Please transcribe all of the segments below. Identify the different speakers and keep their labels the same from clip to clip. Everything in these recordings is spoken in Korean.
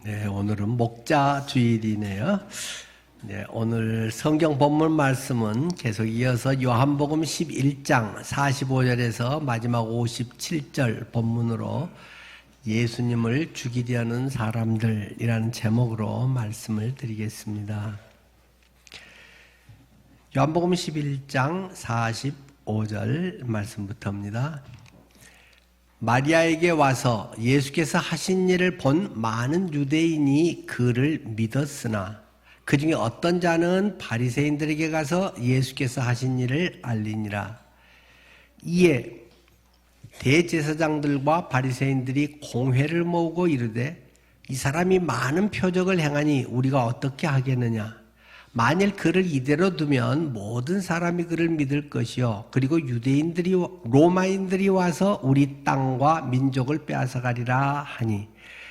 Speaker 1: 네, 오늘은 목자 주일이네요. 네, 오늘 성경 본문 말씀은 계속 이어서 요한복음 11장 45절에서 마지막 57절 본문으로 예수님을 죽이려는 사람들이라는 제목으로 말씀을 드리겠습니다. 요한복음 11장 45절 말씀부터입니다. 마리아에게 와서 예수께서 하신 일을 본 많은 유대인이 그를 믿었으나 그 중에 어떤 자는 바리새인들에게 가서 예수께서 하신 일을 알리니라. 이에 대제사장들과 바리새인들이 공회를 모으고 이르되 이 사람이 많은 표적을 행하니 우리가 어떻게 하겠느냐. 만일 그를 이대로 두면 모든 사람이 그를 믿을 것이요 그리고 유대인들이 로마인들이 와서 우리 땅과 민족을 빼앗아가리라 하니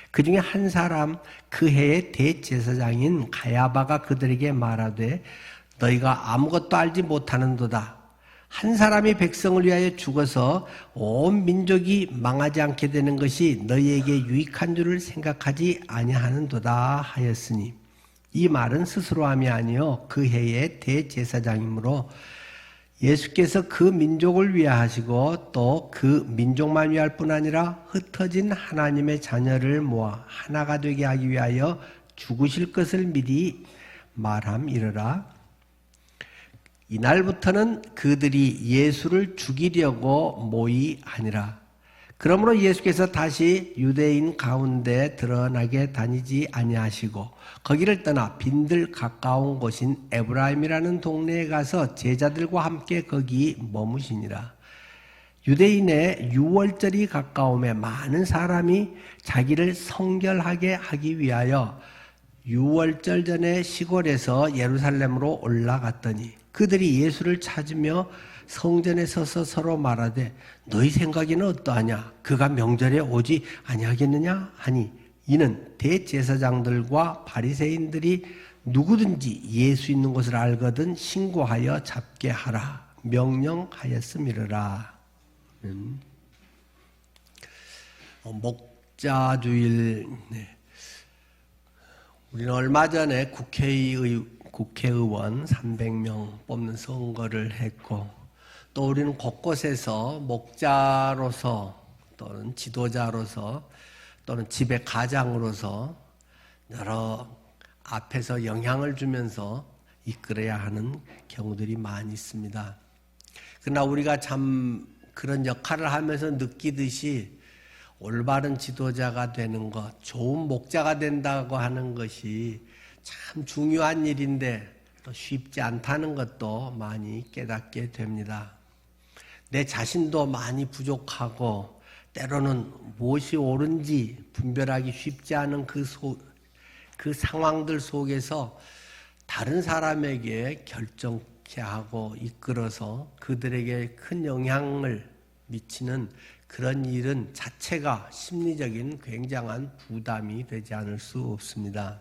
Speaker 1: 그 중에 한 사람 그 해의 대제사장인 가야바가 그들에게 말하되 너희가 아무것도 알지 못하는도다. 한 사람이 백성을 위하여 죽어서 온 민족이 망하지 않게 되는 것이 너희에게 유익한 줄을 생각하지 아니하는도다 하였으니 이 말은 스스로 함이 아니요 그 해의 대제사장이므로 예수께서 그 민족을 위하시고 또 그 민족만 위할 뿐 아니라 흩어진 하나님의 자녀를 모아 하나가 되게 하기 위하여 죽으실 것을 미리 말함이러라. 이날부터는 그들이 예수를 죽이려고 모이하니라. 그러므로 예수께서 다시 유대인 가운데 드러나게 다니지 아니하시고 거기를 떠나 빈들 가까운 곳인 에브라임이라는 동네에 가서 제자들과 함께 거기 머무시니라. 유대인의 유월절이 가까움에 많은 사람이 자기를 성결하게 하기 위하여 유월절 전에 시골에서 예루살렘으로 올라갔더니 그들이 예수를 찾으며 성전에 서서 서로 말하되 너희 생각에는 어떠하냐? 그가 명절에 오지 아니하겠느냐? 하니 이는 대제사장들과 바리새인들이 누구든지 예수 있는 곳을 알거든 신고하여 잡게 하라 명령하였음이러라. 목자주일. 우리는 얼마 전에 국회의원 300명 뽑는 선거를 했고 또 우리는 곳곳에서 목자로서 또는 지도자로서 또는 집의 가장으로서 여러 앞에서 영향을 주면서 이끌어야 하는 경우들이 많이 있습니다. 그러나 우리가 참 그런 역할을 하면서 느끼듯이 올바른 지도자가 되는 것, 좋은 목자가 된다고 하는 것이 참 중요한 일인데 또 쉽지 않다는 것도 많이 깨닫게 됩니다. 내 자신도 많이 부족하고 때로는 무엇이 옳은지 분별하기 쉽지 않은 그 상황들 속에서 다른 사람에게 결정케 하고 이끌어서 그들에게 큰 영향을 미치는 그런 일은 자체가 심리적인 굉장한 부담이 되지 않을 수 없습니다.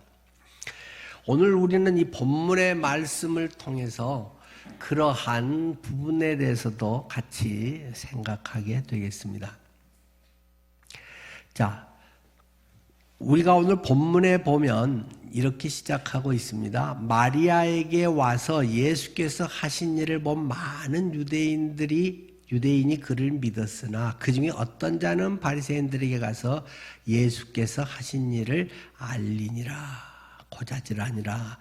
Speaker 1: 오늘 우리는 이 본문의 말씀을 통해서 그러한 부분에 대해서도 같이 생각하게 되겠습니다. 자, 우리가 오늘 본문에 보면 이렇게 시작하고 있습니다. 마리아에게 와서 예수께서 하신 일을 본 많은 유대인이 그를 믿었으나 그 중에 어떤 자는 바리새인들에게 가서 예수께서 하신 일을 알리니라. 고자질하니라.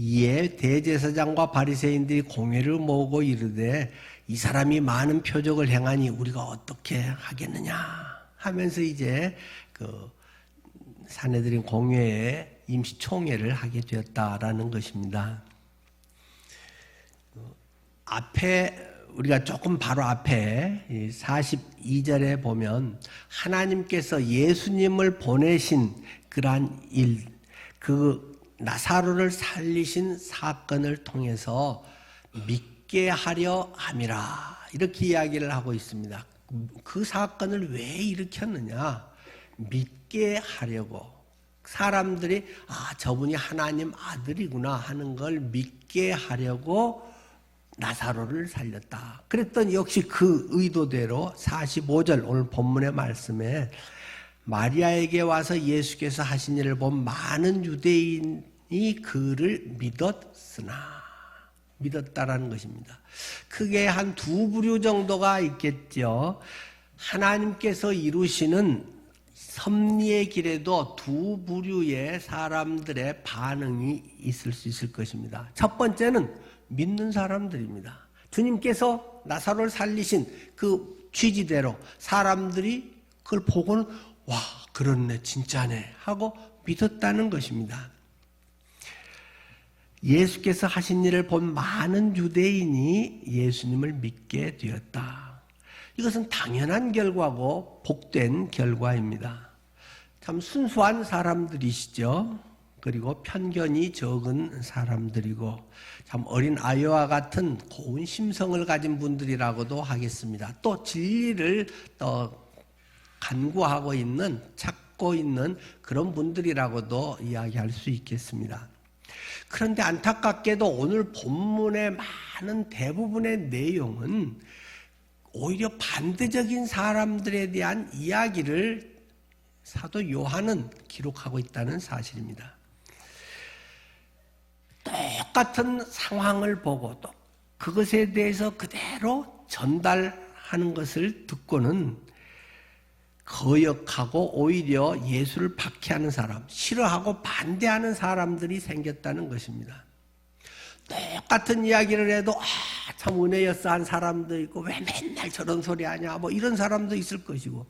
Speaker 1: 이에 대제사장과 바리새인들이 공회를 모으고 이르되 이 사람이 많은 표적을 행하니 우리가 어떻게 하겠느냐 하면서 이제 그 산헤드린 공회에 임시총회를 하게 되었다라는 것입니다. 앞에 우리가 조금 바로 앞에 42절에 보면 하나님께서 예수님을 보내신 그러한 일, 그 나사로를 살리신 사건을 통해서 믿게 하려 함이라 이렇게 이야기를 하고 있습니다. 그 사건을 왜 일으켰느냐? 믿게 하려고 사람들이 저분이 하나님 아들이구나 하는 걸 믿게 하려고 나사로를 살렸다. 그랬더니 역시 그 의도대로 45절 오늘 본문의 말씀에 마리아에게 와서 예수께서 하신 일을 본 많은 유대인이 그를 믿었다라는 것입니다. 크게 한 두 부류 정도가 있겠죠. 하나님께서 이루시는 섭리의 길에도 두 부류의 사람들의 반응이 있을 수 있을 것입니다. 첫 번째는 믿는 사람들입니다. 주님께서 나사로를 살리신 그 취지대로 사람들이 그걸 보고는 와, 그렇네, 진짜네 하고 믿었다는 것입니다. 예수께서 하신 일을 본 많은 유대인이 예수님을 믿게 되었다. 이것은 당연한 결과고 복된 결과입니다. 참 순수한 사람들이시죠. 그리고 편견이 적은 사람들이고 참 어린 아이와 같은 고운 심성을 가진 분들이라고도 하겠습니다. 또 진리를 간구하고 있는, 찾고 있는 그런 분들이라고도 이야기할 수 있겠습니다. 그런데 안타깝게도 오늘 본문의 많은 대부분의 내용은 오히려 반대적인 사람들에 대한 이야기를 사도 요한은 기록하고 있다는 사실입니다. 똑같은 상황을 보고 또 그것에 대해서 그대로 전달하는 것을 듣고는 거역하고 오히려 예수를 박해하는 사람, 싫어하고 반대하는 사람들이 생겼다는 것입니다. 똑같은 이야기를 해도 참 은혜였어 한 사람도 있고 왜 맨날 저런 소리 하냐 뭐 이런 사람도 있을 것이고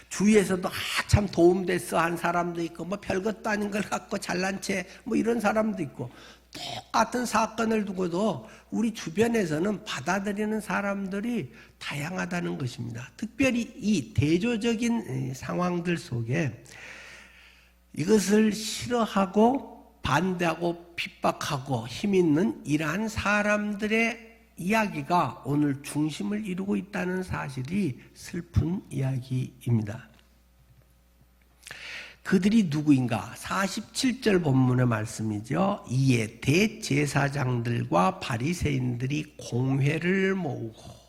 Speaker 1: 주위에서도 참 도움됐어 한 사람도 있고 뭐 별것도 아닌 걸 갖고 잘난 채 뭐 이런 사람도 있고 똑같은 사건을 두고도 우리 주변에서는 받아들이는 사람들이 다양하다는 것입니다. 특별히 이 대조적인 상황들 속에 이것을 싫어하고 반대하고 핍박하고 힘있는 이러한 사람들의 이야기가 오늘 중심을 이루고 있다는 사실이 슬픈 이야기입니다. 그들이 누구인가? 47절 본문의 말씀이죠. 이에 대제사장들과 바리새인들이 공회를 모으고,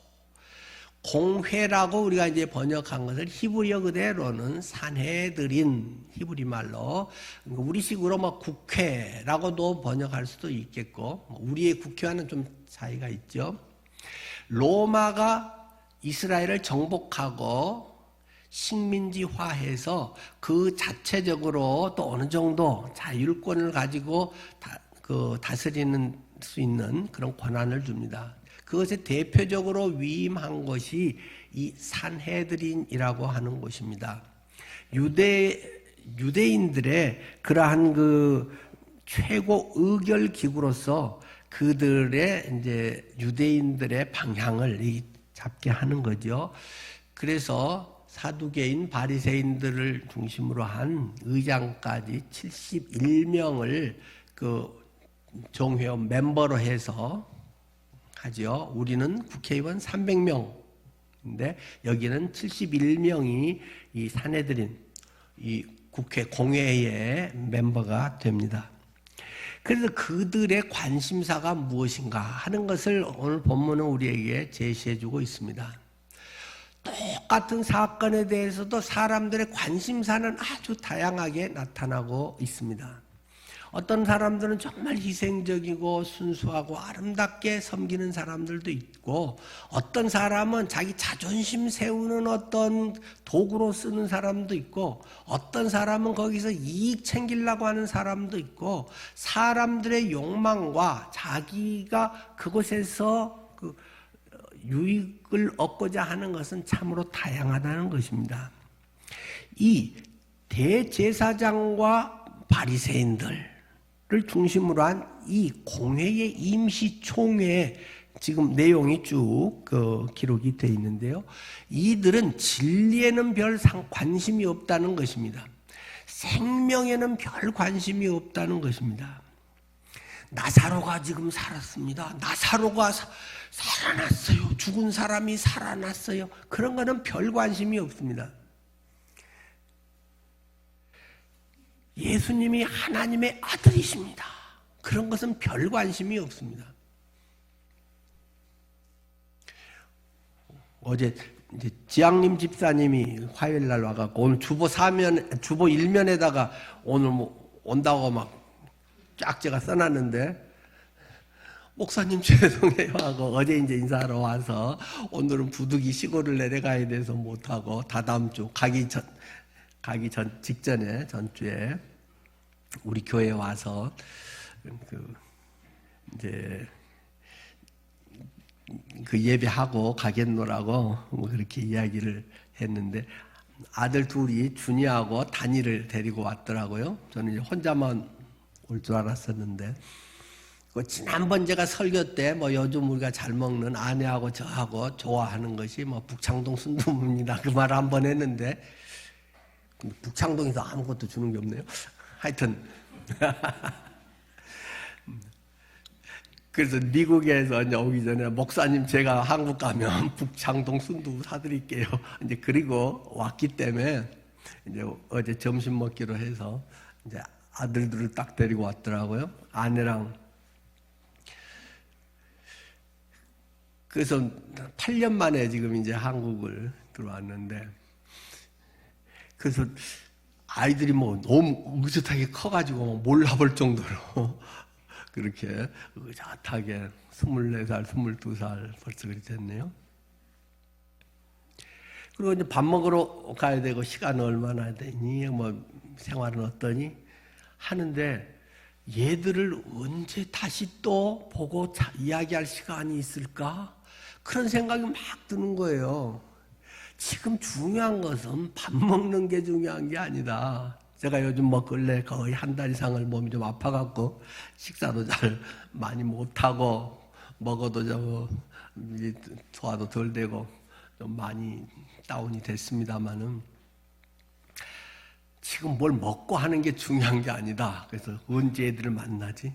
Speaker 1: 공회라고 우리가 이제 번역한 것을 히브리어 그대로는 산헤드린, 히브리 말로 우리식으로 뭐 국회라고도 번역할 수도 있겠고, 우리의 국회와는 좀 차이가 있죠. 로마가 이스라엘을 정복하고 식민지화해서 그 자체적으로 또 어느 정도 자율권을 가지고 다스리는 수 있는 그런 권한을 줍니다. 그것에 대표적으로 위임한 것이 이 산헤드린이라고 하는 곳입니다. 유대인들의 그러한 그 최고 의결 기구로서 그들의 이제 유대인들의 방향을 잡게 하는 거죠. 그래서 사두개인 바리새인들을 중심으로 한 의장까지 71명을 그 종회원 멤버로 해서 하죠. 우리는 국회의원 300명인데 여기는 71명이 이 산헤드린 이 국회 공회의 멤버가 됩니다. 그래서 그들의 관심사가 무엇인가 하는 것을 오늘 본문은 우리에게 제시해주고 있습니다. 똑같은 사건에 대해서도 사람들의 관심사는 아주 다양하게 나타나고 있습니다. 어떤 사람들은 정말 희생적이고 순수하고 아름답게 섬기는 사람들도 있고, 어떤 사람은 자기 자존심 세우는 어떤 도구로 쓰는 사람도 있고, 어떤 사람은 거기서 이익 챙기려고 하는 사람도 있고, 사람들의 욕망과 자기가 그곳에서 유익을 얻고자 하는 것은 참으로 다양하다는 것입니다. 이 대제사장과 바리새인들을 중심으로 한 이 공회의 임시총회 지금 내용이 쭉 기록이 되어 있는데요. 이들은 진리에는 별 관심이 없다는 것입니다. 생명에는 별 관심이 없다는 것입니다. 나사로가 지금 살았습니다. 나사로가 살아났어요. 죽은 사람이 살아났어요. 그런 거는 별 관심이 없습니다. 예수님이 하나님의 아들이십니다. 그런 것은 별 관심이 없습니다. 어제 이제 지양림 집사님이 화요일 날 와갖고 오늘 주보 일면에다가 오늘 뭐 온다고 막 쫙 제가 써놨는데, 목사님 죄송해요 하고 어제 이제 인사하러 와서 오늘은 부득이 시골을 내려가야 돼서 못하고 다다음 주 가기 전 직전에 전주에 우리 교회에 와서 이제 그 예배하고 가겠노라고 뭐 그렇게 이야기를 했는데, 아들 둘이 준이하고 단이를 데리고 왔더라고요. 저는 이제 혼자만 올 줄 알았었는데, 지난번 제가 설교 때 뭐 요즘 우리가 잘 먹는 아내하고 저하고 좋아하는 것이 뭐 북창동 순두부입니다, 그 말을 한번 했는데, 근데 북창동에서 아무것도 주는 게 없네요. 하여튼 그래서 미국에서 이제 오기 전에 목사님 제가 한국 가면 북창동 순두부 사드릴게요. 이제 그리고 왔기 때문에 이제 어제 점심 먹기로 해서 이제 아들들을 딱 데리고 왔더라고요. 아내랑. 그래서 8년 만에 지금 이제 한국을 들어왔는데, 그래서 아이들이 뭐 너무 의젓하게 커가지고 몰라볼 정도로 그렇게 의젓하게 24살, 22살 벌써 그렇게 됐네요. 그리고 이제 밥 먹으러 가야 되고 시간은 얼마나 되니, 뭐 생활은 어떠니 하는데, 얘들을 언제 다시 또 보고 이야기할 시간이 있을까? 그런 생각이 막 드는 거예요. 지금 중요한 것은 밥 먹는 게 중요한 게 아니다. 제가 요즘 뭐 근래 거의 한 달 이상을 몸이 좀 아파갖고 식사도 잘 많이 못하고, 먹어도 소화도 덜 되고 좀 많이 다운이 됐습니다마는, 지금 뭘 먹고 하는 게 중요한 게 아니다. 그래서 언제 애들을 만나지?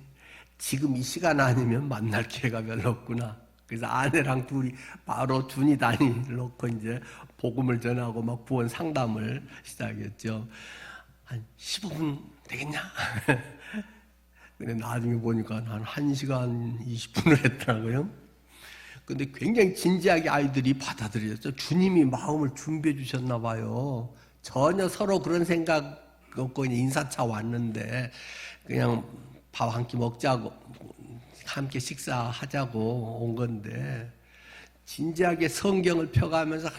Speaker 1: 지금 이 시간 아니면 만날 기회가 별로 없구나. 그래서 아내랑 둘이 바로 준이 단위를 놓고 이제 복음을 전하고 막 구원 상담을 시작했죠. 한 15분 되겠냐? 근데 나중에 보니까 한 1시간 20분을 했더라고요. 근데 굉장히 진지하게 아이들이 받아들였죠. 주님이 마음을 준비해 주셨나 봐요. 전혀 서로 그런 생각 없고 인사차 왔는데 그냥 밥 한 끼 먹자고, 함께 식사하자고 온 건데, 진지하게 성경을 펴가면서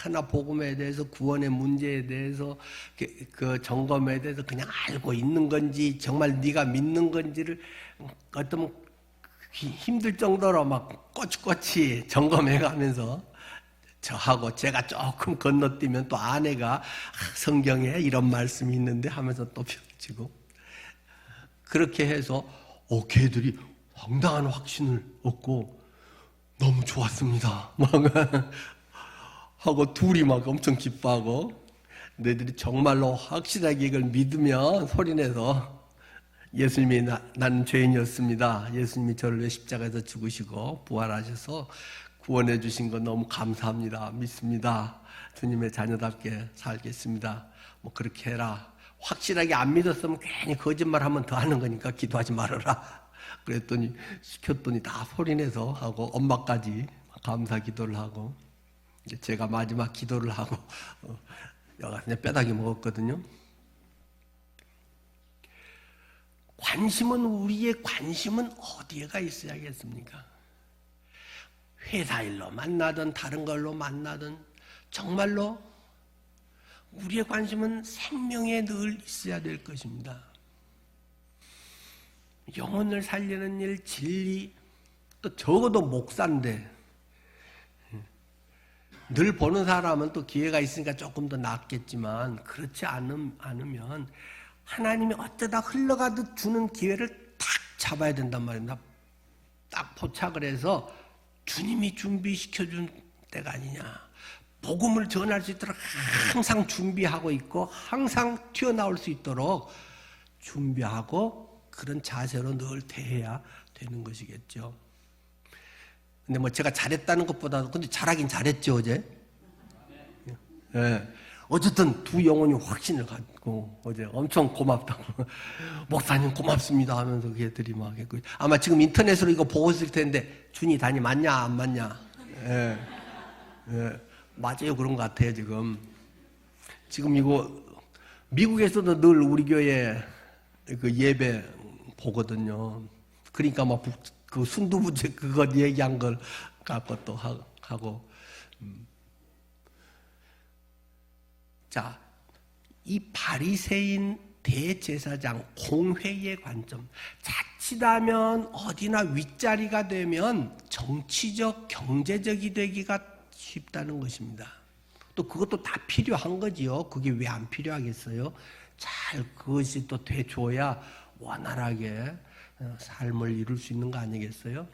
Speaker 1: 하나 복음에 대해서, 구원의 문제에 대해서, 그 점검에 대해서 그냥 알고 있는 건지 정말 네가 믿는 건지를 어떤 힘들 정도로 막 꼬치꼬치 점검해가면서, 저하고 제가 조금 건너뛰면 또 아내가 성경에 이런 말씀이 있는데 하면서 또 펼치고, 그렇게 해서 걔들이 상당한 확신을 얻고 너무 좋았습니다 막 하고 둘이 막 엄청 기뻐하고, 너희들이 정말로 확실하게 이걸 믿으면 소리내서 예수님이 나는 죄인이었습니다, 예수님이 저를 위해 십자가에서 죽으시고 부활하셔서 구원해 주신 거 너무 감사합니다, 믿습니다, 주님의 자녀답게 살겠습니다, 뭐 그렇게 해라. 확실하게 안 믿었으면 괜히 거짓말하면 더 하는 거니까 기도하지 말아라. 그랬더니 시켰더니 다 소리내서 하고, 엄마까지 감사 기도를 하고, 이제 제가 마지막 기도를 하고 여가 그냥 뼈다귀 먹었거든요. 우리의 관심은 어디에가 있어야겠습니까? 회사 일로 만나든 다른 걸로 만나든 정말로 우리의 관심은 생명에 늘 있어야 될 것입니다. 영혼을 살리는 일, 진리, 또 적어도 목사인데, 늘 보는 사람은 또 기회가 있으니까 조금 더 낫겠지만, 그렇지 않으면 하나님이 어쩌다 흘러가듯 주는 기회를 탁 잡아야 된단 말입니다. 딱 포착을 해서 주님이 준비시켜준 때가 아니냐. 복음을 전할 수 있도록 항상 준비하고 있고, 항상 튀어나올 수 있도록 준비하고, 그런 자세로 늘 대해야 되는 것이겠죠. 근데 뭐 제가 잘했다는 것보다도, 근데 잘하긴 잘했죠, 어제? 네. 어쨌든 두 영혼이 확신을 갖고 어제 엄청 고맙다고 목사님 고맙습니다 하면서 걔들이 막 했고, 아마 지금 인터넷으로 이거 보고 있을 텐데 준이 단이 맞냐 안 맞냐, 예. 예. 맞아요. 그런 것 같아요, 지금. 지금 이거, 미국에서도 늘 우리 교회 그 예배 보거든요. 그러니까 막 그 순두부제 그거 얘기한 걸 갖고 또 하고. 자, 이 바리새인 대제사장 공회의 관점. 자칫하면 어디나 윗자리가 되면 정치적, 경제적이 되기가 쉽다는 것입니다. 또 그것도 다 필요한 거지요. 그게 왜 안 필요하겠어요? 잘 그것이 또 돼줘야 원활하게 삶을 이룰 수 있는 거 아니겠어요?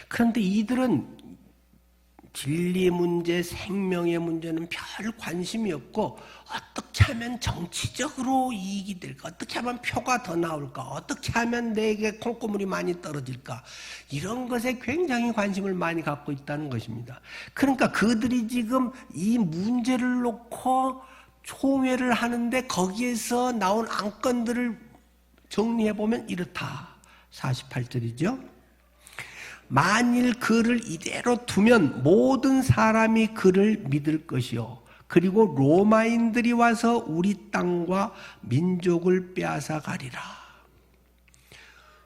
Speaker 1: 그런데 이들은 진리 문제, 생명의 문제는 별 관심이 없고 어떻게 하면 정치적으로 이익이 될까? 어떻게 하면 표가 더 나올까? 어떻게 하면 내게 콩고물이 많이 떨어질까? 이런 것에 굉장히 관심을 많이 갖고 있다는 것입니다. 그러니까 그들이 지금 이 문제를 놓고 총회를 하는데 거기에서 나온 안건들을 정리해보면 이렇다. 48절이죠. 만일 그를 이대로 두면 모든 사람이 그를 믿을 것이요. 그리고 로마인들이 와서 우리 땅과 민족을 빼앗아 가리라.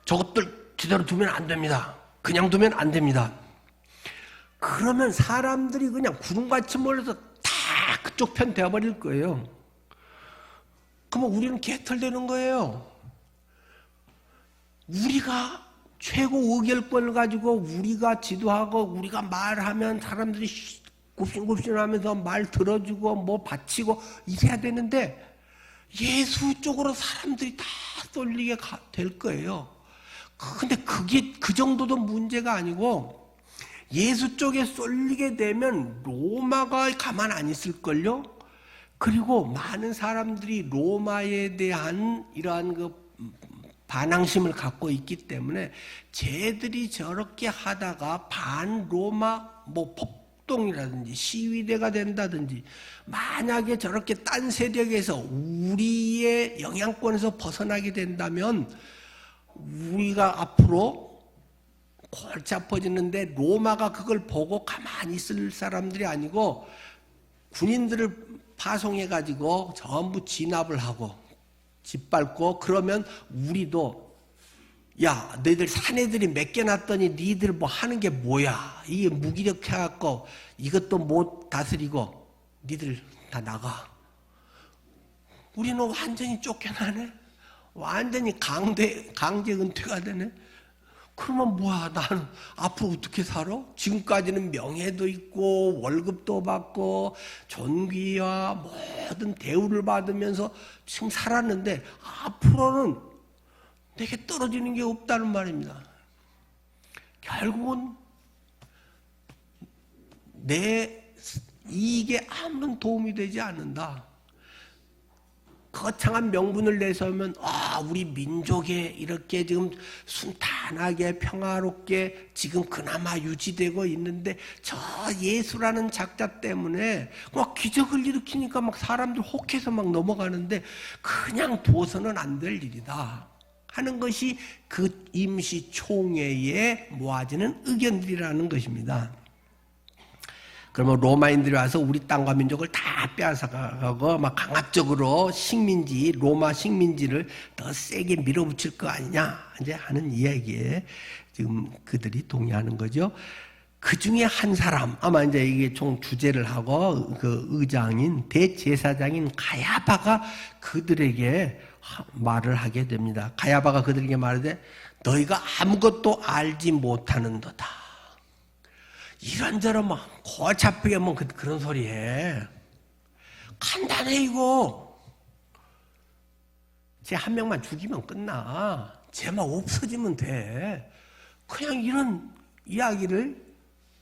Speaker 1: 저것들 제대로 두면 안 됩니다. 그냥 두면 안 됩니다. 그러면 사람들이 그냥 구름같이 몰려서 다 그쪽 편 되어버릴 거예요. 그러면 우리는 개털되는 거예요. 우리가 최고 의결권을 가지고 우리가 지도하고 우리가 말하면 사람들이 굽신굽신하면서 말 들어주고 뭐 바치고 이래야 되는데 예수 쪽으로 사람들이 다 쏠리게 될 거예요. 근데 그게 그 정도도 문제가 아니고 예수 쪽에 쏠리게 되면 로마가 가만 안 있을걸요. 그리고 많은 사람들이 로마에 대한 이러한 그 반항심을 갖고 있기 때문에 쟤들이 저렇게 하다가 반로마 뭐 폭동이라든지 시위대가 된다든지 만약에 저렇게 딴 세력에서 우리의 영향권에서 벗어나게 된다면 우리가 앞으로 골치 아파지는데 로마가 그걸 보고 가만히 있을 사람들이 아니고 군인들을 파송해가지고 전부 진압을 하고 짓밟고 그러면 우리도 야 너희들 사내들이 몇 개 났더니 니들 뭐 하는 게 뭐야 이게 무기력해갖고 이것도 못 다스리고 니들 다 나가. 우리는 완전히 쫓겨나네. 완전히 강제 은퇴가 되네. 그러면 뭐야 나는 앞으로 어떻게 살아? 지금까지는 명예도 있고 월급도 받고 존귀와 모든 대우를 받으면서 지금 살았는데 앞으로는 내게 떨어지는 게 없다는 말입니다. 결국은 내 이익에 아무런 도움이 되지 않는다. 거창한 명분을 내세우면 우리 민족에 이렇게 지금 순탄하게 평화롭게 지금 그나마 유지되고 있는데 저 예수라는 작자 때문에 막 기적을 일으키니까 막 사람들 혹해서 막 넘어가는데 그냥 둬서는 안 될 일이다 하는 것이 그 임시 총회에 모아지는 의견들이라는 것입니다. 그러면 로마인들이 와서 우리 땅과 민족을 다 빼앗아가고 막 강압적으로 식민지, 로마 식민지를 더 세게 밀어붙일 거 아니냐 이제 하는 이야기에 지금 그들이 동의하는 거죠. 그 중에 한 사람, 아마 이제 이게 총 주재를 하고 그 의장인 대제사장인 가야바가 그들에게 말을 하게 됩니다. 가야바가 그들에게 말하되 너희가 아무것도 알지 못하는도다. 이런저런 막 골치 아프게 뭐 그런 소리 해. 간단해 이거. 쟤 한 명만 죽이면 끝나. 쟤만 없어지면 돼. 그냥 이런 이야기를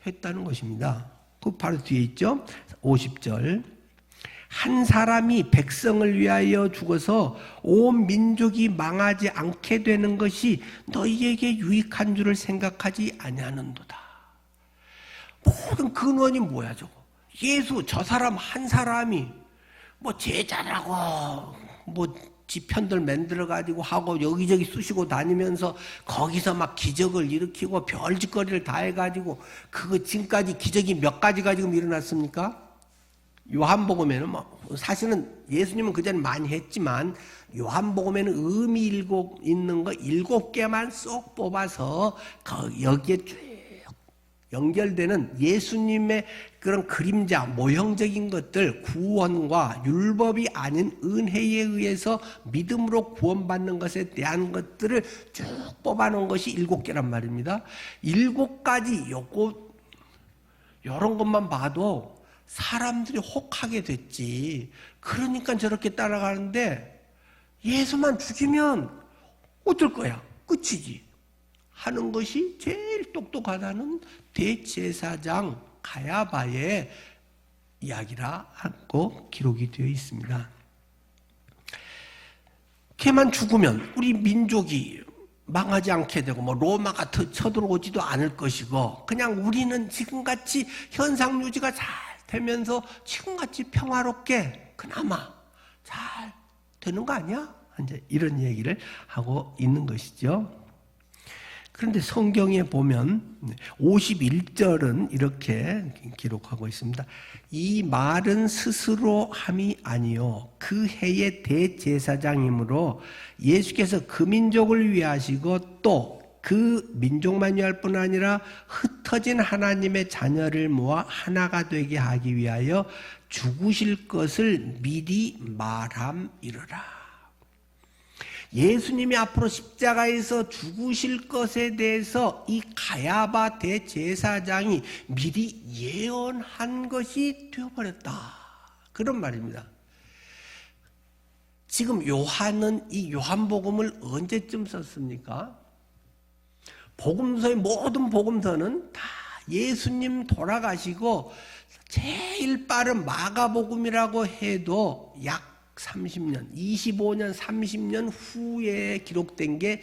Speaker 1: 했다는 것입니다. 그 바로 뒤에 있죠. 50절. 한 사람이 백성을 위하여 죽어서 온 민족이 망하지 않게 되는 것이 너희에게 유익한 줄을 생각하지 아니하는도다. 모든 근원이 뭐야 저거. 예수 저 사람 한 사람이 뭐 제자라고 뭐 지편들 만들어 가지고 하고 여기저기 쑤시고 다니면서 거기서 막 기적을 일으키고 별짓거리를 다 해가지고 그거 지금까지 기적이 몇 가지가 지금 일어났습니까? 요한복음에는 사실은 예수님은 그전에 많이 했지만 요한복음에는 의미 있는 거 7개만 쏙 뽑아서 여기에 쭉 연결되는 예수님의 그런 그림자, 모형적인 것들, 구원과 율법이 아닌 은혜에 의해서 믿음으로 구원받는 것에 대한 것들을 쭉 뽑아놓은 것이 7개란 말입니다. 7가지 요런 것만 봐도 사람들이 혹하게 됐지. 그러니까 저렇게 따라가는데 예수만 죽이면 어쩔 거야? 끝이지. 하는 것이 제일 똑똑하다는 대제사장 가야바의 이야기라 하고 기록이 되어 있습니다. 걔만 죽으면 우리 민족이 망하지 않게 되고 로마가 쳐들어오지도 않을 것이고 그냥 우리는 지금같이 현상 유지가 잘 되면서 지금같이 평화롭게 그나마 잘 되는 거 아니야? 이제 이런 얘기를 하고 있는 것이죠. 그런데 성경에 보면 51절은 이렇게 기록하고 있습니다. 이 말은 스스로 함이 아니요 그 해의 대제사장이므로 예수께서 그 민족을 위하시고 또 그 민족만 위할 뿐 아니라 흩어진 하나님의 자녀를 모아 하나가 되게 하기 위하여 죽으실 것을 미리 말함이러라. 예수님이 앞으로 십자가에서 죽으실 것에 대해서 이 가야바 대제사장이 미리 예언한 것이 되어버렸다. 그런 말입니다. 지금 요한은 이 요한복음을 언제쯤 썼습니까? 복음서의 모든 복음서는 다 예수님 돌아가시고 제일 빠른 마가복음이라고 해도 약 30년, 25년, 30년 후에 기록된 게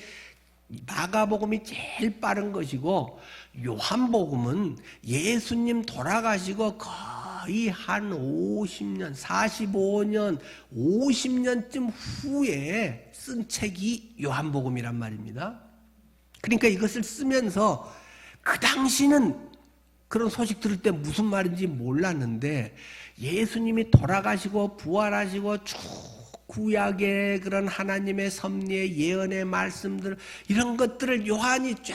Speaker 1: 마가복음이 제일 빠른 것이고 요한복음은 예수님 돌아가시고 거의 한 50년, 45년, 50년쯤 후에 쓴 책이 요한복음이란 말입니다. 그러니까 이것을 쓰면서 그 당시는 그런 소식 들을 때 무슨 말인지 몰랐는데 예수님이 돌아가시고 부활하시고 쭉 구약의 그런 하나님의 섭리의 예언의 말씀들 이런 것들을 요한이 쫙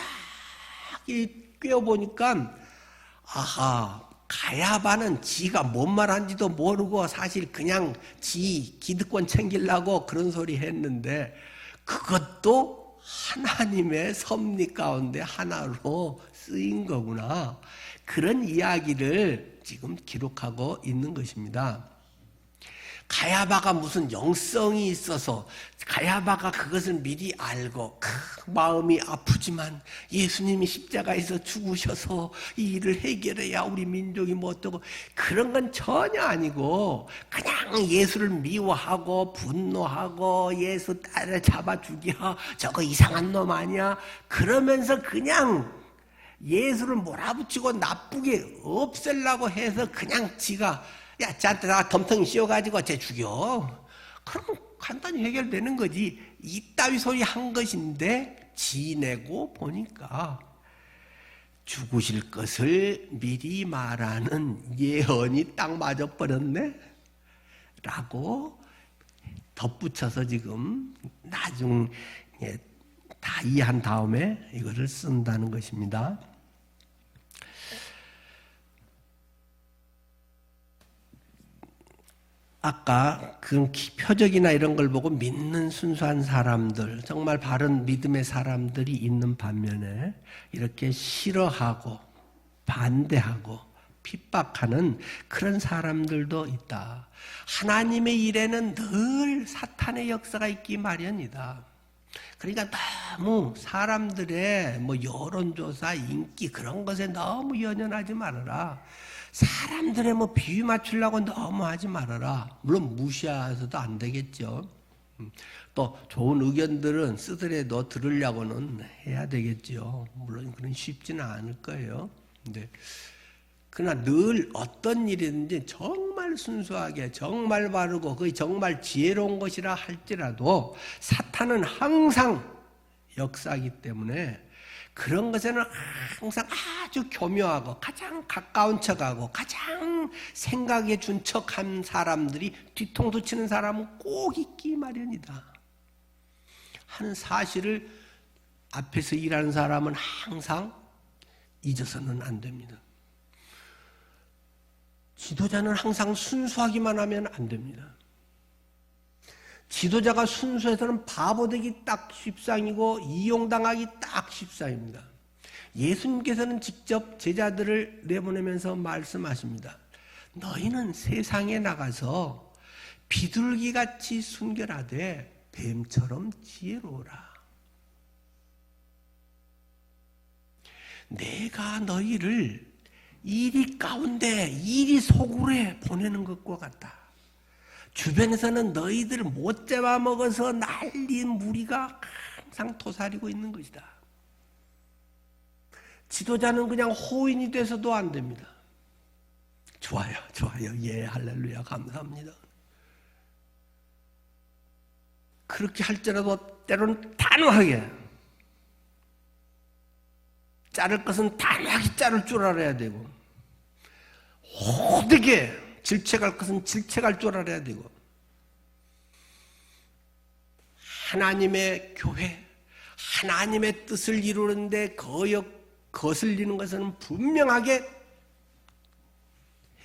Speaker 1: 꿰어보니까 아하 가야바는 지가 뭔 말한지도 모르고 사실 그냥 지 기득권 챙기려고 그런 소리 했는데 그것도 하나님의 섭리 가운데 하나로 쓰인 거구나. 그런 이야기를 지금 기록하고 있는 것입니다. 가야바가 무슨 영성이 있어서 가야바가 그것을 미리 알고 마음이 아프지만 예수님이 십자가에서 죽으셔서 이 일을 해결해야 우리 민족이 뭐 어떠고 그런 건 전혀 아니고 그냥 예수를 미워하고 분노하고 예수 딸을 잡아 죽여 저거 이상한 놈 아니야 그러면서 그냥 예수를 몰아붙이고 나쁘게 없애려고 해서 그냥 지가 야, 쟤한테 나 덤텅이 씌워가지고 쟤 죽여. 그럼 간단히 해결되는 거지. 이따위 소리 한 것인데 지내고 보니까 죽으실 것을 미리 말하는 예언이 딱 맞아버렸네? 라고 덧붙여서 지금 나중에 다 이해한 다음에 이거를 쓴다는 것입니다. 아까 그 표적이나 이런 걸 보고 믿는 순수한 사람들, 정말 바른 믿음의 사람들이 있는 반면에 이렇게 싫어하고 반대하고 핍박하는 그런 사람들도 있다. 하나님의 일에는 늘 사탄의 역사가 있기 마련이다. 그러니까 너무 사람들의 여론조사, 인기 그런 것에 너무 연연하지 말아라. 사람들의 비위 맞추려고 너무 하지 말아라. 물론 무시해서도 안 되겠죠. 또 좋은 의견들은 쓰더라도 들으려고는 해야 되겠죠. 물론 그런 쉽지는 않을 거예요. 근데 그러나 늘 어떤 일이든지 정말 순수하게 정말 바르고 그게 정말 지혜로운 것이라 할지라도 사탄은 항상 역사이기 때문에 그런 것에는 항상 아주 교묘하고 가장 가까운 척하고 가장 생각에 준 척한 사람들이 뒤통수 치는 사람은 꼭 있기 마련이다 하는 사실을 앞에서 일하는 사람은 항상 잊어서는 안 됩니다. 지도자는 항상 순수하기만 하면 안 됩니다. 지도자가 순수해서는 바보되기 딱 십상이고 이용당하기 딱 십상입니다. 예수님께서는 직접 제자들을 내보내면서 말씀하십니다. 너희는 세상에 나가서 비둘기같이 순결하되 뱀처럼 지혜로우라. 내가 너희를 이리 가운데 이리 소굴에 보내는 것과 같다. 주변에서는 너희들 못 잡아먹어서 난린 무리가 항상 도사리고 있는 것이다. 지도자는 그냥 호인이 돼서도 안 됩니다. 좋아요, 좋아요. 예, 할렐루야, 감사합니다. 그렇게 할지라도 때로는 단호하게 자를 것은 단호하게 자를 줄 알아야 되고 호되게 질책할 것은 질책할 줄 알아야 되고 하나님의 교회, 하나님의 뜻을 이루는데 거슬리는 것은 분명하게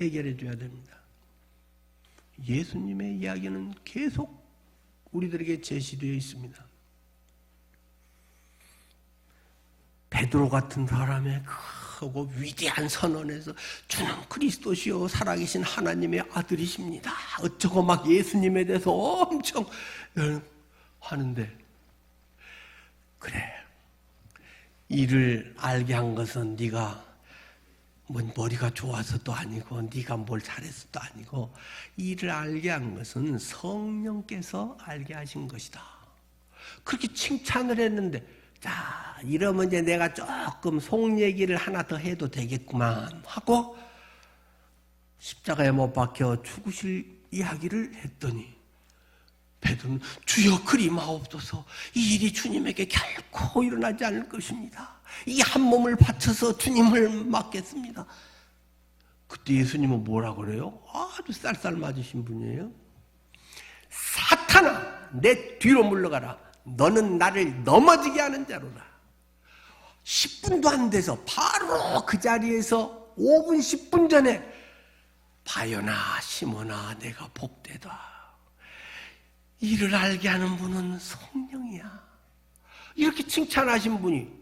Speaker 1: 해결해 줘야 됩니다. 예수님의 이야기는 계속 우리들에게 제시되어 있습니다. 베드로 같은 사람의 크고 위대한 선언에서 주는 그리스도시요 살아계신 하나님의 아들이십니다. 어쩌고 막 예수님에 대해서 엄청 하는데 그래 이를 알게 한 것은 네가 뭐 머리가 좋아서도 아니고 네가 뭘 잘해서도 아니고 이를 알게 한 것은 성령께서 알게 하신 것이다. 그렇게 칭찬을 했는데 자, 이러면 이제 내가 조금 속 얘기를 하나 더 해도 되겠구만 하고 십자가에 못 박혀 죽으실 이야기를 했더니 베드로는 주여 그리 마옵소서 이 일이 주님에게 결코 일어나지 않을 것입니다. 이 한 몸을 바쳐서 주님을 맡겠습니다. 그때 예수님은 뭐라 그래요? 아주 쌀쌀 맞으신 분이에요. 사탄아 내 뒤로 물러가라. 너는 나를 넘어지게 하는 자로다. 10분도 안 돼서 바로 그 자리에서 5분 10분 전에 바요나 시몬아 내가 복되다. 이를 알게 하는 분은 성령이야. 이렇게 칭찬하신 분이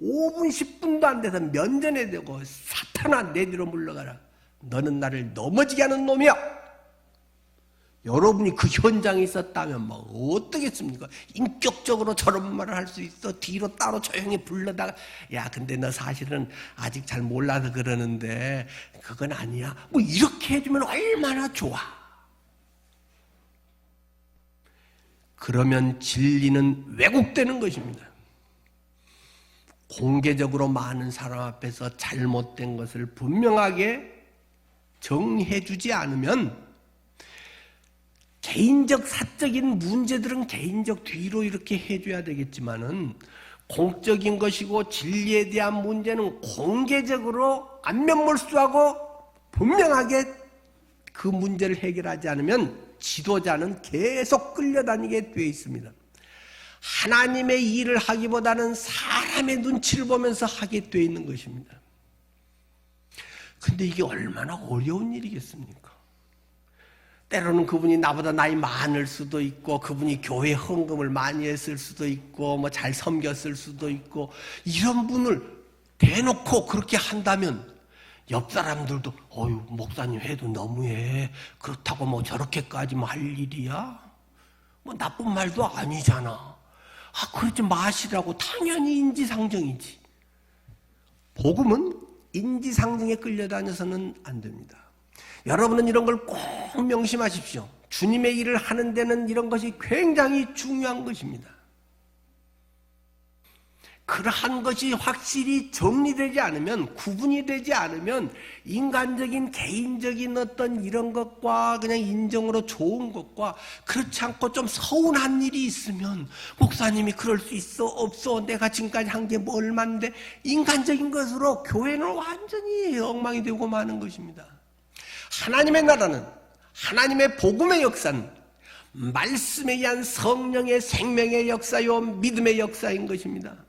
Speaker 1: 5분 10분도 안 돼서 면전에 대고 사탄아 내 뒤로 물러가라. 너는 나를 넘어지게 하는 놈이야. 여러분이 그 현장에 있었다면 뭐 어떻겠습니까? 인격적으로 저런 말을 할 수 있어. 뒤로 따로 조용히 불러다가 야 근데 너 사실은 아직 잘 몰라서 그러는데 그건 아니야. 뭐 이렇게 해주면 얼마나 좋아. 그러면 진리는 왜곡되는 것입니다. 공개적으로 많은 사람 앞에서 잘못된 것을 분명하게 정리해주지 않으면 개인적 사적인 문제들은 개인적 뒤로 이렇게 해줘야 되겠지만은 공적인 것이고 진리에 대한 문제는 공개적으로 안면몰수하고 분명하게 그 문제를 해결하지 않으면 지도자는 계속 끌려다니게 되어 있습니다. 하나님의 일을 하기보다는 사람의 눈치를 보면서 하게 되어 있는 것입니다. 근데 이게 얼마나 어려운 일이겠습니까? 때로는 그분이 나보다 나이 많을 수도 있고 그분이 교회 헌금을 많이 했을 수도 있고 뭐 잘 섬겼을 수도 있고 이런 분을 대놓고 그렇게 한다면 옆 사람들도 어휴 목사님 해도 너무해. 그렇다고 뭐 저렇게까지 뭐 할 일이야? 뭐 나쁜 말도 아니잖아. 아 그러지 마시라고. 당연히 인지상정이지. 복음은 인지상정에 끌려다녀서는 안 됩니다. 여러분은 이런 걸 꼭 명심하십시오. 주님의 일을 하는 데는 이런 것이 굉장히 중요한 것입니다. 그러한 것이 확실히 정리되지 않으면, 구분이 되지 않으면 인간적인 개인적인 어떤 이런 것과 그냥 인정으로 좋은 것과 그렇지 않고 좀 서운한 일이 있으면 목사님이 그럴 수 있어 없어 내가 지금까지 한 게 뭐 얼만데, 인간적인 것으로 교회는 완전히 엉망이 되고 마는 것입니다. 하나님의 나라는, 하나님의 복음의 역사는 말씀에 의한 성령의 생명의 역사요 믿음의 역사인 것입니다.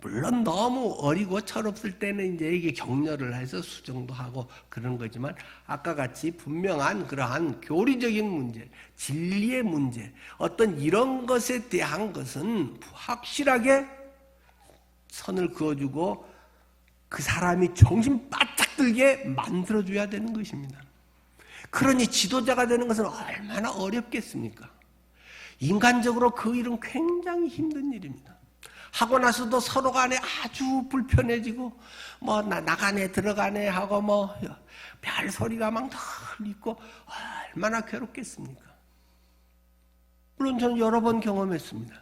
Speaker 1: 물론 너무 어리고 철없을 때는 이제 이게 격려를 해서 수정도 하고 그런 거지만, 아까 같이 분명한 그러한 교리적인 문제, 진리의 문제, 어떤 이런 것에 대한 것은 확실하게 선을 그어주고 그 사람이 정신 바짝 들게 만들어줘야 되는 것입니다. 그러니 지도자가 되는 것은 얼마나 어렵겠습니까? 인간적으로 그 일은 굉장히 힘든 일입니다. 하고 나서도 서로 간에 아주 불편해지고, 뭐 나가네 들어가네 하고 뭐 별 소리가 막 늘 있고 얼마나 괴롭겠습니까? 물론 저는 여러 번 경험했습니다.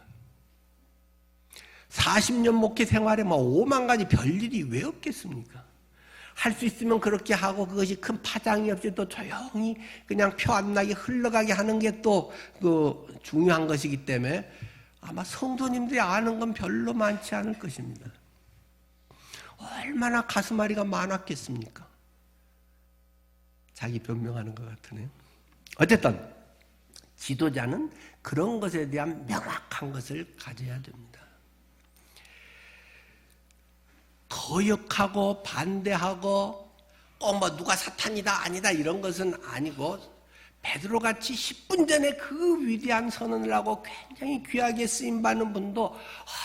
Speaker 1: 40년 목회 생활에 뭐 5만 가지 별일이 왜 없겠습니까? 할 수 있으면 그렇게 하고, 그것이 큰 파장이 없이 또 조용히 그냥 표 안 나게 흘러가게 하는 게 또 그 중요한 것이기 때문에 아마 성도님들이 아는 건 별로 많지 않을 것입니다. 얼마나 가슴앓이가 많았겠습니까? 자기 변명하는 것 같으네요. 어쨌든 지도자는 그런 것에 대한 명확한 것을 가져야 됩니다. 거역하고 반대하고 뭐 누가 사탄이다 아니다 이런 것은 아니고, 베드로같이 10분 전에 그 위대한 선언을 하고 굉장히 귀하게 쓰임받는 분도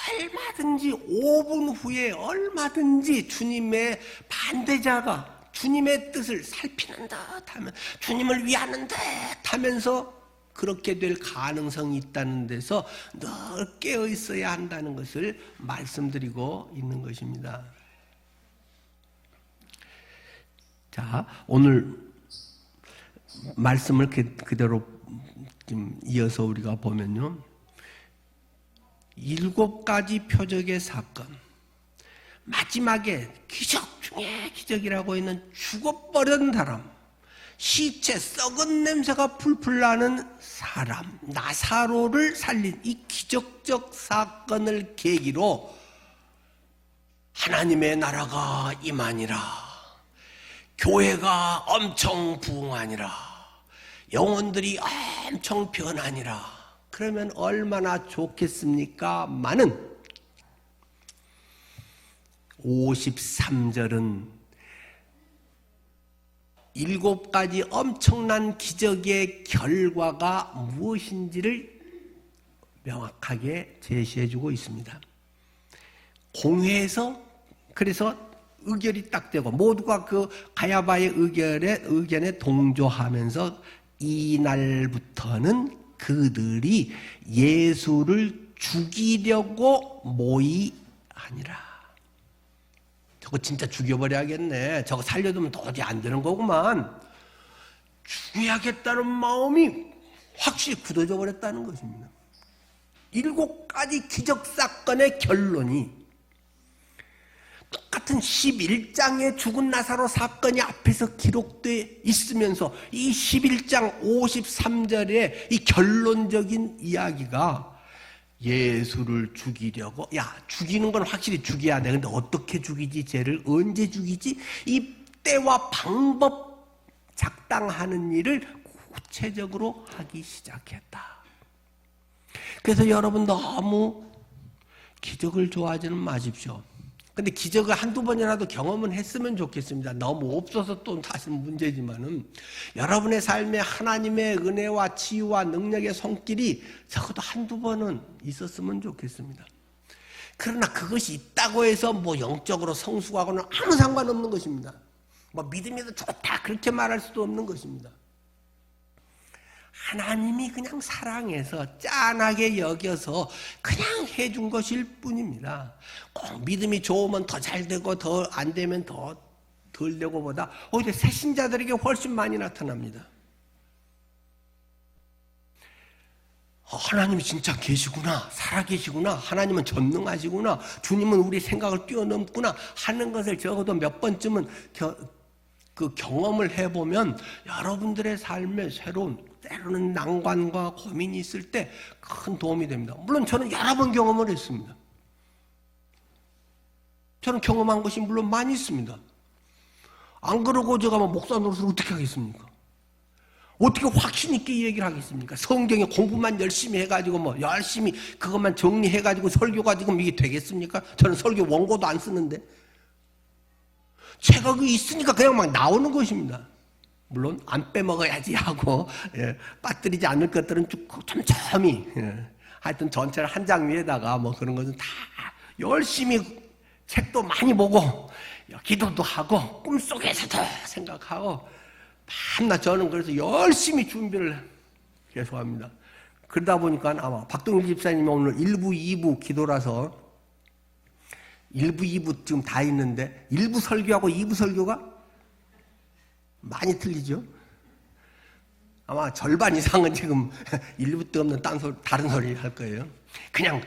Speaker 1: 얼마든지 5분 후에 얼마든지 주님의 반대자가 주님의 뜻을 살피는 듯 하면, 주님을 위하는 듯 하면서 그렇게 될 가능성이 있다는 데서 늘 깨어 있어야 한다는 것을 말씀드리고 있는 것입니다. 자, 오늘 말씀을 그대로 좀 이어서 우리가 보면요, 7가지 표적의 사건, 마지막에 기적 중에 기적이라고 있는 죽어버린 사람, 시체 썩은 냄새가 풀풀 나는 사람 나사로를 살린 이 기적적 사건을 계기로 하나님의 나라가 임하니라, 교회가 엄청 부흥하니라, 영혼들이 엄청 변하니라. 그러면 얼마나 좋겠습니까? 많은 53절은 7가지 엄청난 기적의 결과가 무엇인지를 명확하게 제시해주고 있습니다. 공회에서 그래서 의결이 딱 되고 모두가 그 가야바의 의견에 동조하면서 이날부터는 그들이 예수를 죽이려고 모이하니라. 저거 진짜 죽여버려야겠네. 저거 살려두면 도저히 안 되는 거구만. 죽여야겠다는 마음이 확실히 굳어져 버렸다는 것입니다. 7가지 기적사건의 결론이 똑같은 11장에 죽은 나사로 사건이 앞에서 기록되어 있으면서 이 11장 53절의 이 결론적인 이야기가 예수를 죽이려고, 야, 죽이는 건 확실히 죽여야 돼. 근데 어떻게 죽이지? 쟤를 언제 죽이지? 이 때와 방법 작당하는 일을 구체적으로 하기 시작했다. 그래서 여러분 너무 기적을 좋아하지는 마십시오. 근데 기적을 한두 번이라도 경험은 했으면 좋겠습니다. 너무 없어서 또 다시 문제지만은 여러분의 삶에 하나님의 은혜와 치유와 능력의 손길이 적어도 한두 번은 있었으면 좋겠습니다. 그러나 그것이 있다고 해서 뭐 영적으로 성숙하고는 아무 상관없는 것입니다. 뭐 믿음이 더 좋다 그렇게 말할 수도 없는 것입니다. 하나님이 그냥 사랑해서 짠하게 여겨서 그냥 해준 것일 뿐입니다. 꼭 믿음이 좋으면 더 잘 되고 더 안 되면 더 덜 되고 보다 오히려 새신자들에게 훨씬 많이 나타납니다. 하나님이 진짜 계시구나, 살아계시구나, 하나님은 전능하시구나, 주님은 우리 생각을 뛰어넘구나 하는 것을 적어도 몇 번쯤은 그 경험을 해보면 여러분들의 삶에 새로운, 때로는 난관과 고민이 있을 때 큰 도움이 됩니다. 물론 저는 여러 번 경험을 했습니다. 저는 경험한 것이 물론 많이 있습니다. 안 그러고 제가 목사 노릇을 어떻게 하겠습니까? 어떻게 확신 있게 얘기를 하겠습니까? 성경에 공부만 열심히 해가지고 열심히 그것만 정리해가지고 설교가 지금 이게 되겠습니까? 저는 설교 원고도 안 쓰는데. 제가 그 있으니까 그냥 막 나오는 것입니다. 물론 안 빼먹어야지 하고 빠뜨리지 않을 것들은 쭉 촘촘히 하여튼 전체를 한 장 위에다가 그런 것은 다 열심히 책도 많이 보고 기도도 하고 꿈속에서도 생각하고 밤낮 저는 그래서 열심히 준비를 계속합니다. 그러다 보니까 아마 박동일 집사님이 오늘 1부, 2부 기도라서 1부, 2부 지금 다 있는데 1부 설교하고 2부 설교가 많이 틀리죠? 아마 절반 이상은 지금 1부 때 없는 다른 소리 할 거예요. 그냥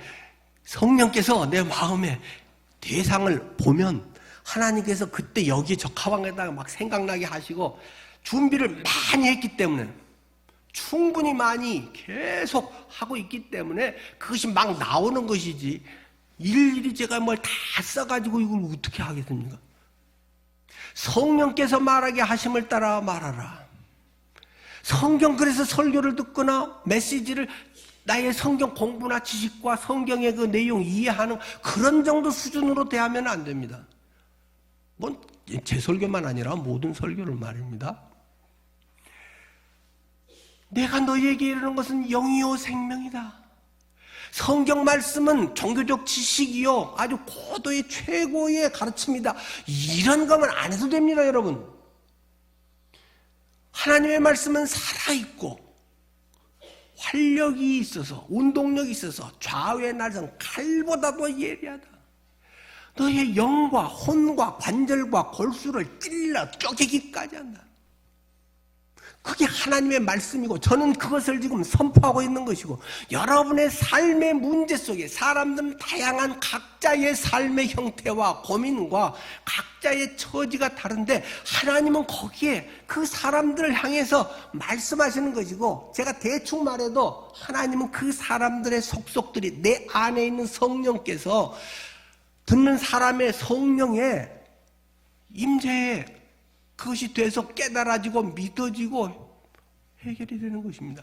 Speaker 1: 성령께서 내 마음에 대상을 보면 하나님께서 그때 여기에 저 가방에다가 막 생각나게 하시고 준비를 많이 했기 때문에 충분히 많이 계속 하고 있기 때문에 그것이 막 나오는 것이지 일일이 제가 뭘 다 써가지고 이걸 어떻게 하겠습니까? 성령께서 말하게 하심을 따라 말하라. 성경 그래서 설교를 듣거나 메시지를 나의 성경 공부나 지식과 성경의 그 내용 이해하는 그런 정도 수준으로 대하면 안 됩니다. 제 설교만 아니라 모든 설교를 말입니다. 내가 너희에게 이르는 것은 영이요 생명이다. 성경 말씀은 종교적 지식이요 아주 고도의 최고의 가르침이다. 이런 거면 안 해도 됩니다, 여러분. 하나님의 말씀은 살아있고 활력이 있어서 운동력이 있어서 좌우의 날선 칼보다도 예리하다. 너의 영과 혼과 관절과 골수를 찔러 쪼개기까지 한다. 그게 하나님의 말씀이고 저는 그것을 지금 선포하고 있는 것이고 여러분의 삶의 문제 속에 사람들은 다양한 각자의 삶의 형태와 고민과 각자의 처지가 다른데 하나님은 거기에 그 사람들을 향해서 말씀하시는 것이고 제가 대충 말해도 하나님은 그 사람들의 속속들이 내 안에 있는 성령께서 듣는 사람의 성령의 임재에 그것이 돼서 깨달아지고 믿어지고 해결이 되는 것입니다.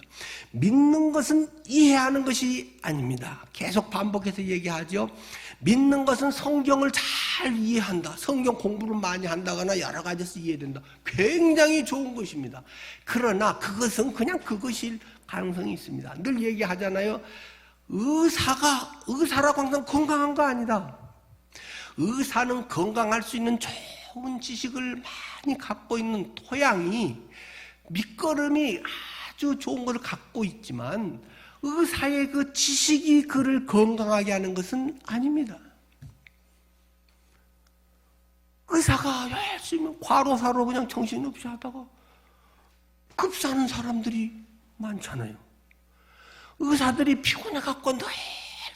Speaker 1: 믿는 것은 이해하는 것이 아닙니다. 계속 반복해서 얘기하죠. 믿는 것은 성경을 잘 이해한다. 성경 공부를 많이 한다거나 여러 가지에서 이해된다. 굉장히 좋은 것입니다. 그러나 그것은 그냥 그것일 가능성이 있습니다. 늘 얘기하잖아요. 의사라고 항상 건강한 거 아니다. 의사는 건강할 수 있는 좋은 지식을 많이 갖고 있는 토양이 밑거름이 아주 좋은 것을 갖고 있지만 의사의 그 지식이 그를 건강하게 하는 것은 아닙니다. 의사가 열심히 과로사로 그냥 정신없이 하다가 급사하는 사람들이 많잖아요. 의사들이 피곤해갖고 늘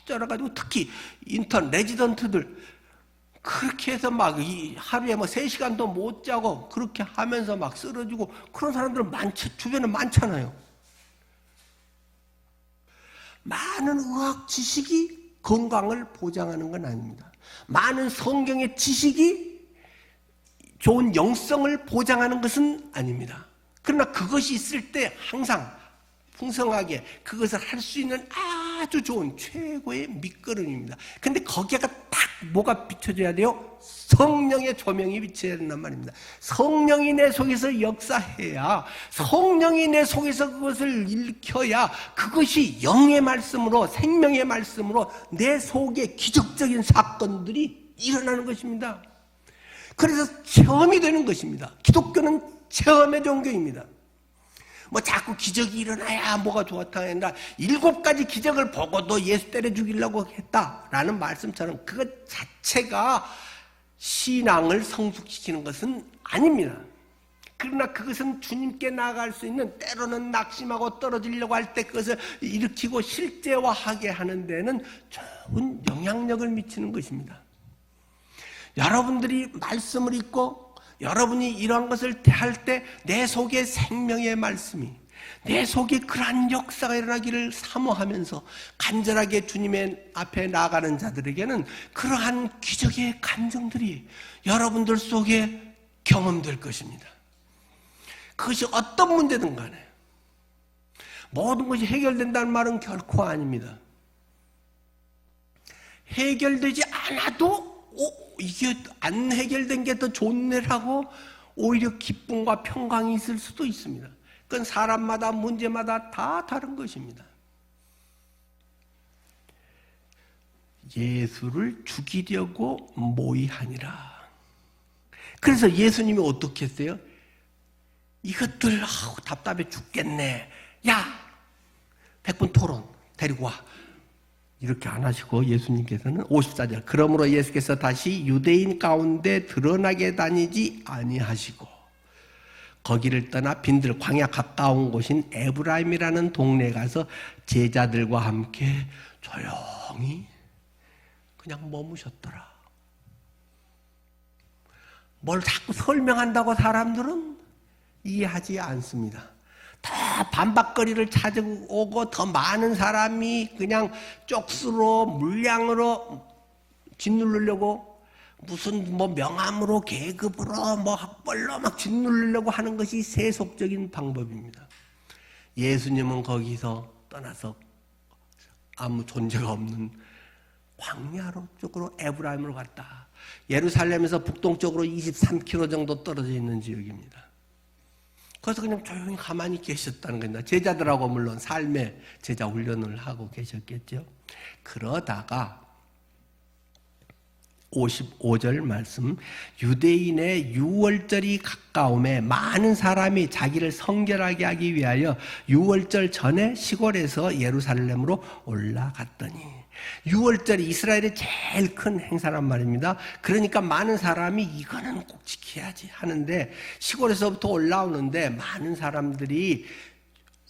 Speaker 1: 쩔어가지고 특히 인턴 레지던트들 그렇게 해서 막 하루에 3시간도 못 자고 그렇게 하면서 막 쓰러지고 그런 사람들은 주변에 많잖아요. 많은 의학 지식이 건강을 보장하는 건 아닙니다. 많은 성경의 지식이 좋은 영성을 보장하는 것은 아닙니다. 그러나 그것이 있을 때 항상 풍성하게 그것을 할 수 있는 아주 좋은 최고의 밑거름입니다. 근데 거기에가 딱 뭐가 비춰져야 돼요? 성령의 조명이 비춰야 된단 말입니다. 성령이 내 속에서 역사해야 성령이 내 속에서 그것을 일으켜야 그것이 영의 말씀으로 생명의 말씀으로 내 속에 기적적인 사건들이 일어나는 것입니다. 그래서 체험이 되는 것입니다. 기독교는 체험의 종교입니다. 자꾸 기적이 일어나야 뭐가 좋았다 했나 7가지 기적을 보고도 예수 때려 죽이려고 했다라는 말씀처럼 그것 자체가 신앙을 성숙시키는 것은 아닙니다. 그러나 그것은 주님께 나아갈 수 있는, 때로는 낙심하고 떨어지려고 할 때 그것을 일으키고 실제화하게 하는 데는 좋은 영향력을 미치는 것입니다. 여러분들이 말씀을 읽고 여러분이 이러한 것을 대할 때 내 속에 생명의 말씀이, 내 속에 그러한 역사가 일어나기를 사모하면서 간절하게 주님의 앞에 나아가는 자들에게는 그러한 기적의 감정들이 여러분들 속에 경험될 것입니다. 그것이 어떤 문제든 간에 모든 것이 해결된다는 말은 결코 아닙니다. 해결되지 않아도 이게 안 해결된 게 더 좋네라고 오히려 기쁨과 평강이 있을 수도 있습니다. 그건 사람마다 문제마다 다 다른 것입니다. 예수를 죽이려고 모의하니라. 그래서 예수님이 어떻게 했어요? 이것들 답답해 죽겠네. 야, 100분 토론 데리고 와. 이렇게 안 하시고 예수님께서는 54절, 그러므로 예수께서 다시 유대인 가운데 드러나게 다니지 아니하시고 거기를 떠나 빈들 광야 가까운 곳인 에브라임이라는 동네에 가서 제자들과 함께 조용히 그냥 머무셨더라. 뭘 자꾸 설명한다고 사람들은 이해하지 않습니다. 더 반박거리를 찾아오고 더 많은 사람이 그냥 쪽수로 물량으로 짓누르려고, 무슨 명함으로 계급으로 학벌로 막 짓누르려고 하는 것이 세속적인 방법입니다. 예수님은 거기서 떠나서 아무 존재가 없는 광야로 쪽으로 에브라임으로 갔다. 예루살렘에서 북동쪽으로 23km 정도 떨어져 있는 지역입니다. 거기서 그냥 조용히 가만히 계셨다는 겁니다. 제자들하고 물론 삶의 제자 훈련을 하고 계셨겠죠. 그러다가 55절 말씀, 유대인의 유월절이 가까움에 많은 사람이 자기를 성결하게 하기 위하여 유월절 전에 시골에서 예루살렘으로 올라갔더니, 유월절이 이스라엘의 제일 큰 행사란 말입니다. 그러니까 많은 사람이 이거는 꼭 지켜야지 하는데 시골에서부터 올라오는데 많은 사람들이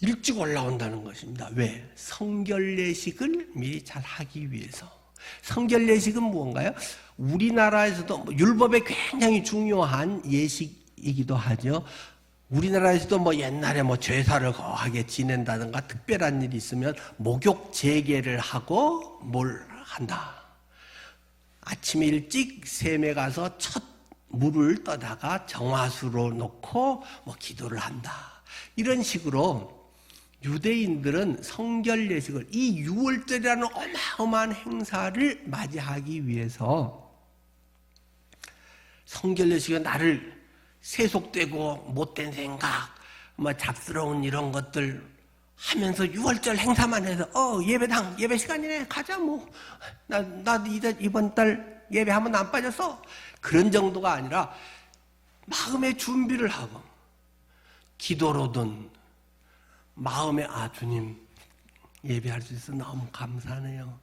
Speaker 1: 일찍 올라온다는 것입니다. 왜? 성결례식을 미리 잘 하기 위해서. 성결례식은 무언가요? 우리나라에서도 율법에 굉장히 중요한 예식이기도 하죠. 우리나라에서도 옛날에 제사를 거하게 지낸다든가 특별한 일이 있으면 목욕 재개를 하고 뭘 한다. 아침에 일찍 샘에 가서 첫 물을 떠다가 정화수로 놓고 기도를 한다. 이런 식으로 유대인들은 성결 예식을, 이 유월절이라는 어마어마한 행사를 맞이하기 위해서 성결 예식은 나를 세속되고 못된 생각, 잡스러운 이런 것들 하면서 유월절 행사만 해서 예배당 예배 시간이네 가자 나 이번 달 예배 한 번도 안 빠졌어, 그런 정도가 아니라 마음의 준비를 하고 기도로든 마음에 주님 예배할 수 있어서 너무 감사하네요.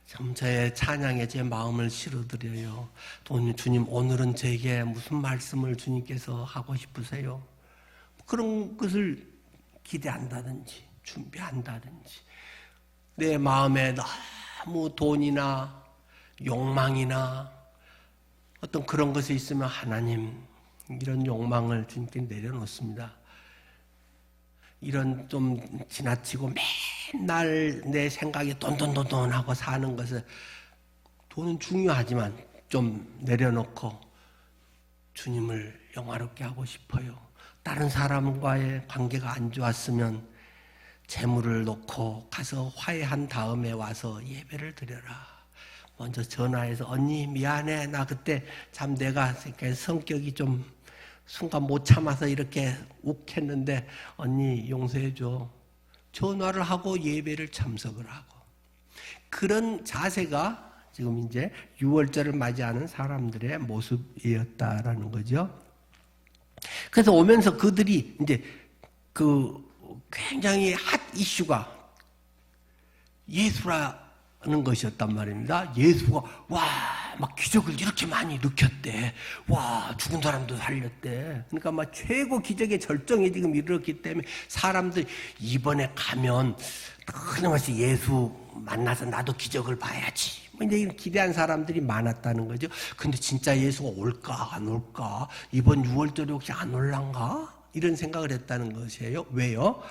Speaker 1: 참 저의 찬양에 제 마음을 실어드려요. 또 주님 오늘은 제게 무슨 말씀을 주님께서 하고 싶으세요? 그런 것을 기대한다든지 준비한다든지, 내 마음에 너무 돈이나 욕망이나 어떤 그런 것이 있으면 하나님 이런 욕망을 주님께 내려놓습니다. 이런 좀 지나치고 맨날 내 생각에 돈하고 사는 것을, 돈은 중요하지만 좀 내려놓고 주님을 영화롭게 하고 싶어요. 다른 사람과의 관계가 안 좋았으면 재물을 놓고 가서 화해한 다음에 와서 예배를 드려라. 먼저 전화해서 언니 미안해, 나 그때 참 내가 성격이 좀 순간 못 참아서 이렇게 욱했는데 언니 용서해줘. 전화를 하고 예배를 참석을 하고, 그런 자세가 지금 이제 유월절을 맞이하는 사람들의 모습이었다라는 거죠. 그래서 오면서 그들이 이제 굉장히 핫 이슈가 예수라는 것이었단 말입니다. 예수가 막 기적을 이렇게 많이 일으켰대. 와, 죽은 사람도 살렸대. 그러니까 막 최고 기적의 절정이 지금 이르렀기 때문에 사람들 이번에 가면 끊임없이 예수 만나서 나도 기적을 봐야지. 뭐 이제 기대한 사람들이 많았다는 거죠. 근데 진짜 예수가 올까 안 올까? 이번 6월절에 혹시 안 올란가? 이런 생각을 했다는 것이에요. 왜요?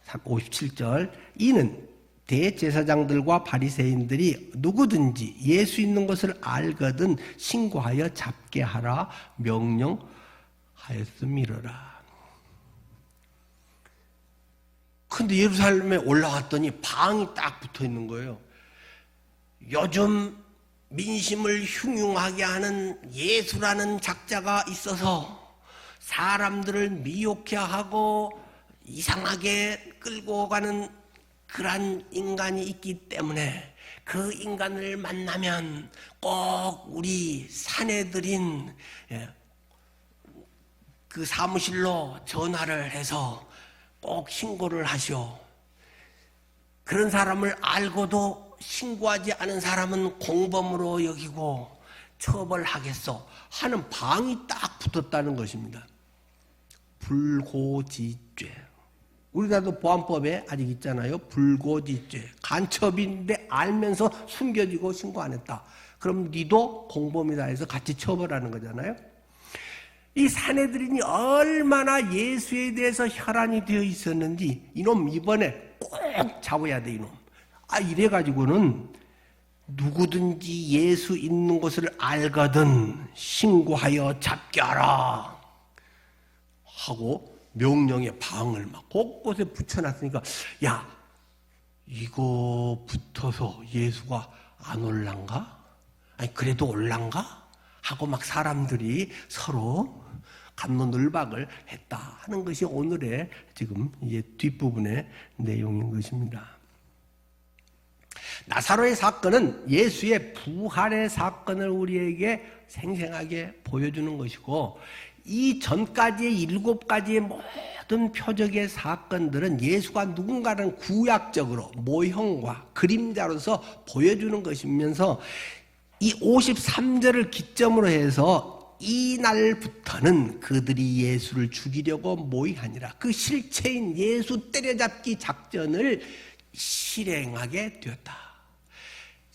Speaker 1: 57절 이는 대제사장들과 바리새인들이 누구든지 예수 있는 것을 알거든 신고하여 잡게 하라 명령하였음이러라. 근데 예루살렘에 올라왔더니 방이 딱 붙어 있는 거예요. 요즘 민심을 흉흉하게 하는 예수라는 작자가 있어서 사람들을 미혹해 하고 이상하게 끌고 가는 그런 인간이 있기 때문에 그 인간을 만나면 꼭 우리 사내들인 그 사무실로 전화를 해서 꼭 신고를 하시오. 그런 사람을 알고도 신고하지 않은 사람은 공범으로 여기고 처벌하겠소 하는 방이 딱 붙었다는 것입니다. 불고지죄. 우리나라도 보안법에 아직 있잖아요. 불고지죄. 간첩인데 알면서 숨겨지고 신고 안 했다. 그럼 니도 공범이다 해서 같이 처벌하는 거잖아요. 이 사내들인이 얼마나 예수에 대해서 혈안이 되어 있었는지 이놈 이번에 꼭 잡아야 돼 이놈. 이래가지고는 누구든지 예수 있는 것을 알거든 신고하여 잡게 하라 하고 명령의 방을 막 곳곳에 붙여놨으니까 야 이거 붙어서 예수가 안 올란가? 아니 그래도 올란가? 하고 막 사람들이 서로 갑론을박을 했다 하는 것이 오늘의 지금 이제 뒷부분의 내용인 것입니다. 나사로의 사건은 예수의 부활의 사건을 우리에게 생생하게 보여주는 것이고 이 전까지의 7가지의 모든 표적의 사건들은 예수가 누군가는 구약적으로 모형과 그림자로서 보여주는 것이면서 이 53절을 기점으로 해서 이날부터는 그들이 예수를 죽이려고 모의하니라. 그 실체인 예수 때려잡기 작전을 실행하게 되었다.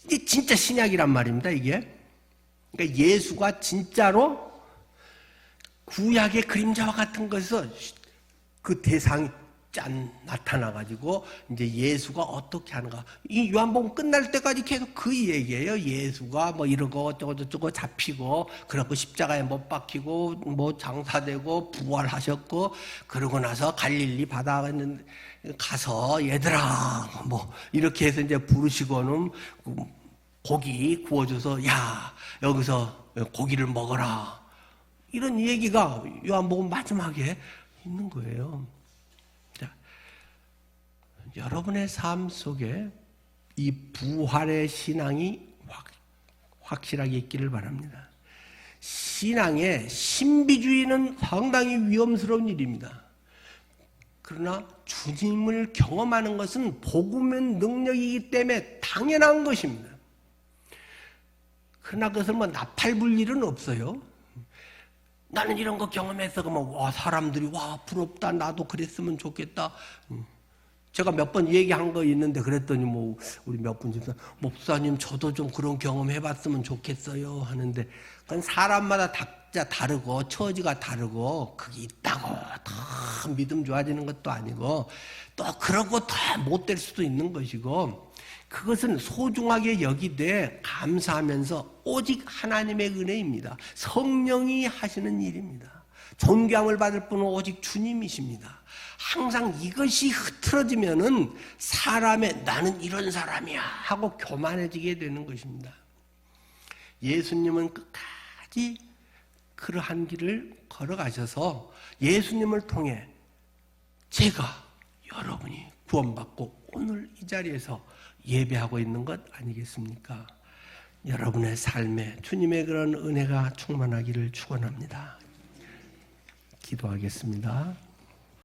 Speaker 1: 이게 진짜 신약이란 말입니다. 이게 그러니까 예수가 진짜로 구약의 그림자와 같은 것에서 그 대상이 짠 나타나가지고 이제 예수가 어떻게 하는가. 이 요한복음 끝날 때까지 계속 그 얘기예요. 예수가 뭐 이러고 어쩌고 잡히고 그러고 십자가에 못 박히고 뭐 장사되고 부활하셨고 그러고 나서 갈릴리 바다 가서 얘들아 뭐 이렇게 해서 이제 부르시고는 고기 구워줘서 야 여기서 고기를 먹어라. 이런 얘기가 요한복음 마지막에 있는 거예요. 자, 여러분의 삶 속에 이 부활의 신앙이 확실하게 있기를 바랍니다. 신앙의 신비주의는 상당히 위험스러운 일입니다. 그러나 주님을 경험하는 것은 복음의 능력이기 때문에 당연한 것입니다. 그러나 그것을 뭐 나팔불 일은 없어요. 나는 이런 거 경험해서 그러면 와 사람들이 와 부럽다 나도 그랬으면 좋겠다. 제가 몇 번 얘기한 거 있는데 그랬더니 뭐 우리 몇 분 집사 목사님 저도 좀 그런 경험 해봤으면 좋겠어요 하는데 그건 사람마다 각자 다르고 처지가 다르고 그게 있다고 다 믿음 좋아지는 것도 아니고 또 그러고 다 못 될 수도 있는 것이고 그것은 소중하게 여기되 감사하면서 오직 하나님의 은혜입니다. 성령이 하시는 일입니다. 존경을 받을 분은 오직 주님이십니다. 항상 이것이 흐트러지면은 사람의 나는 이런 사람이야 하고 교만해지게 되는 것입니다. 예수님은 끝까지 그러한 길을 걸어가셔서 예수님을 통해 제가 여러분이 구원받고 오늘 이 자리에서 예배하고 있는 것 아니겠습니까? 여러분의 삶에 주님의 그런 은혜가 충만하기를 축원합니다. 기도하겠습니다.